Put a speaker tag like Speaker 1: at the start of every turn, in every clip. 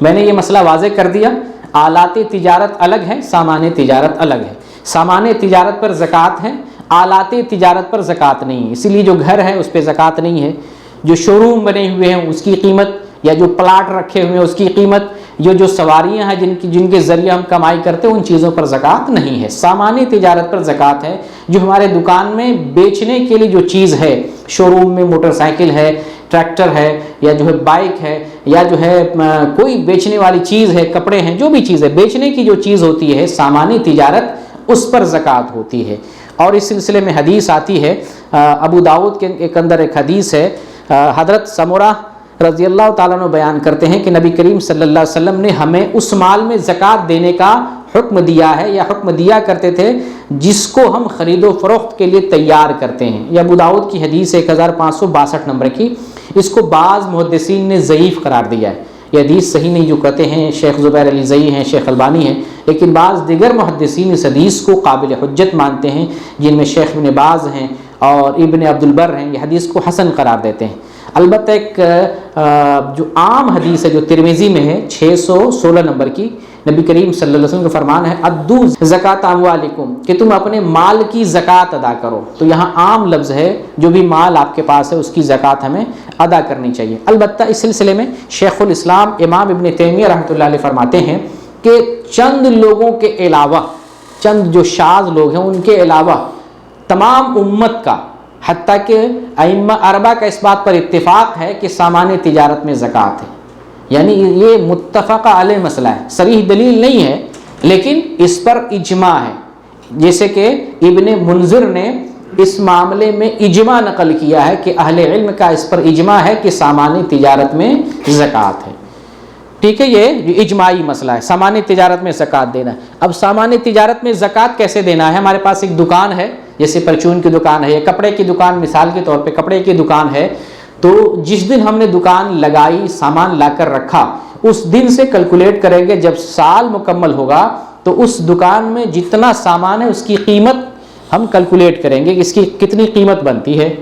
Speaker 1: میں نے یہ مسئلہ واضح کر دیا، آلات تجارت الگ ہے، سامان تجارت الگ ہے۔ سامان تجارت پر زکوٰۃ ہے، آلات تجارت پر زکوٰۃ نہیں ہے۔ اسی لیے جو گھر ہے اس پہ زکوٰۃ نہیں ہے، جو شو روم بنے ہوئے ہیں اس کی قیمت، یا جو پلاٹ رکھے ہوئے ہیں اس کی قیمت، جو سواریاں ہیں جن کے ذریعے ہم کمائی کرتے ہیں، ان چیزوں پر زکوٰۃ نہیں ہے۔ سامان تجارت پر زکوٰۃ ہے، جو ہمارے دکان میں بیچنے کے لیے جو چیز ہے، شو روم میں موٹر سائیکل ہے، ٹریکٹر ہے، یا جو ہے بائک ہے، یا جو ہے کوئی بیچنے والی چیز ہے، کپڑے ہیں، جو بھی چیز ہے بیچنے کی جو چیز ہوتی ہے سامان تجارت، اس پر زکوٰۃ ہوتی ہے۔ اور اس سلسلے میں حدیث آتی ہے، ابو داؤد کے اندر ایک حدیث ہے، حضرت سمرہ رضی اللہ تعالیٰ عنہ بیان کرتے ہیں کہ نبی کریم صلی اللہ علیہ وسلم نے ہمیں اس مال میں زکوٰۃ دینے کا حکم دیا ہے، یا حکم دیا کرتے تھے جس کو ہم خرید و فروخت کے لیے تیار کرتے ہیں۔ یہ ابو داؤد کی حدیث 1562 نمبر کی، اس کو بعض محدثین نے ضعیف قرار دیا ہے۔ یہ حدیث صحیح نہیں جو کہتے ہیں شیخ زبیر علی زئی ہیں، شیخ البانی ہیں، لیکن بعض دیگر محدثین اس حدیث کو قابل حجت مانتے ہیں، جن میں شیخ ابن باز ہیں اور ابن عبد البر ہیں، یہ حدیث کو حسن قرار دیتے ہیں۔ البتہ ایک جو عام حدیث ہے جو ترمذی میں ہے 616 نمبر کی، نبی کریم صلی اللہ علیہ وسلم کا فرمان ہے ادو زکات اموالکم، کہ تم اپنے مال کی زکوٰۃ ادا کرو۔ تو یہاں عام لفظ ہے، جو بھی مال آپ کے پاس ہے اس کی زکوٰۃ ہمیں ادا کرنی چاہیے۔ البتہ اس سلسلے میں شیخ الاسلام امام ابن تیمیہ رحمۃ اللہ علیہ فرماتے ہیں کہ چند لوگوں کے علاوہ، چند جو شاذ لوگ ہیں ان کے علاوہ تمام امت کا، حتیٰ کہ ائمہ اربعہ کا اس بات پر اتفاق ہے کہ سامان تجارت میں زکوٰۃ ہے۔ یعنی یہ متفق علیہ مسئلہ ہے، صریح دلیل نہیں ہے لیکن اس پر اجماع ہے۔ جیسے کہ ابن منذر نے اس معاملے میں اجماع نقل کیا ہے کہ اہل علم کا اس پر اجماع ہے کہ سامان تجارت میں زکوٰۃ ہے۔ ٹھیک ہے، یہ اجماعی مسئلہ ہے، سامان تجارت میں زکوٰۃ دینا۔ اب سامان تجارت میں زکوٰۃ کیسے دینا ہے؟ ہمارے پاس ایک دکان ہے، جیسے پرچون کی دکان ہے یا کپڑے کی دکان، مثال کے طور پہ کپڑے کی دکان ہے، تو جس دن ہم نے دکان لگائی، سامان لا کر رکھا، اس دن سے کیلکولیٹ کریں گے، جب سال مکمل ہوگا تو اس دکان میں جتنا سامان ہے اس کی قیمت ہم کیلکولیٹ کریں گے کہ اس کی کتنی قیمت بنتی ہے۔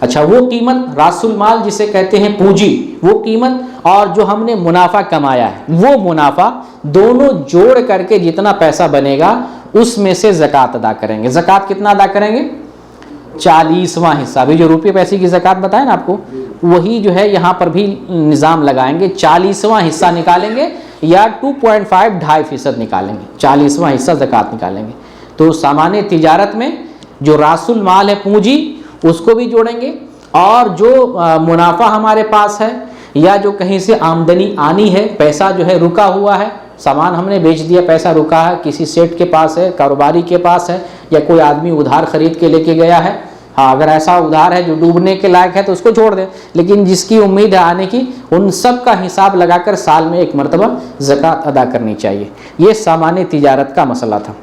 Speaker 1: اچھا، وہ قیمت راس المال جسے کہتے ہیں پونجی، وہ قیمت اور جو ہم نے منافع کمایا ہے وہ منافع، دونوں جوڑ کر کے جتنا پیسہ بنے گا اس میں سے زکوٰۃ ادا کریں گے۔ زکوٰۃ کتنا ادا کریں گے؟ 40واں حصہ۔ ابھی جو روپے پیسے کی زکوٰۃ بتائیں نا آپ کو، وہی جو ہے یہاں پر بھی نظام لگائیں گے، 40واں حصہ نکالیں گے یا 2.5 2.5% نکالیں گے، 40واں حصہ زکوٰۃ نکالیں گے۔ تو سامان تجارت میں جو راس المال ہے پونجی، اس کو بھی جوڑیں گے، اور جو منافع ہمارے پاس ہے یا جو کہیں سے آمدنی آنی ہے، پیسہ جو ہے رکا ہوا ہے، سامان ہم نے بیچ دیا، پیسہ رکا ہے، کسی سیٹ کے پاس ہے، کاروباری کے پاس ہے، یا کوئی آدمی ادھار خرید کے لے کے گیا ہے، ہاں اگر ایسا ادھار ہے جو ڈوبنے کے لائق ہے تو اس کو چھوڑ دیں، لیکن جس کی امید ہے آنے کی، ان سب کا حساب لگا کر سال میں ایک مرتبہ زکوٰۃ ادا کرنی چاہیے۔ یہ سامان تجارت کا مسئلہ تھا۔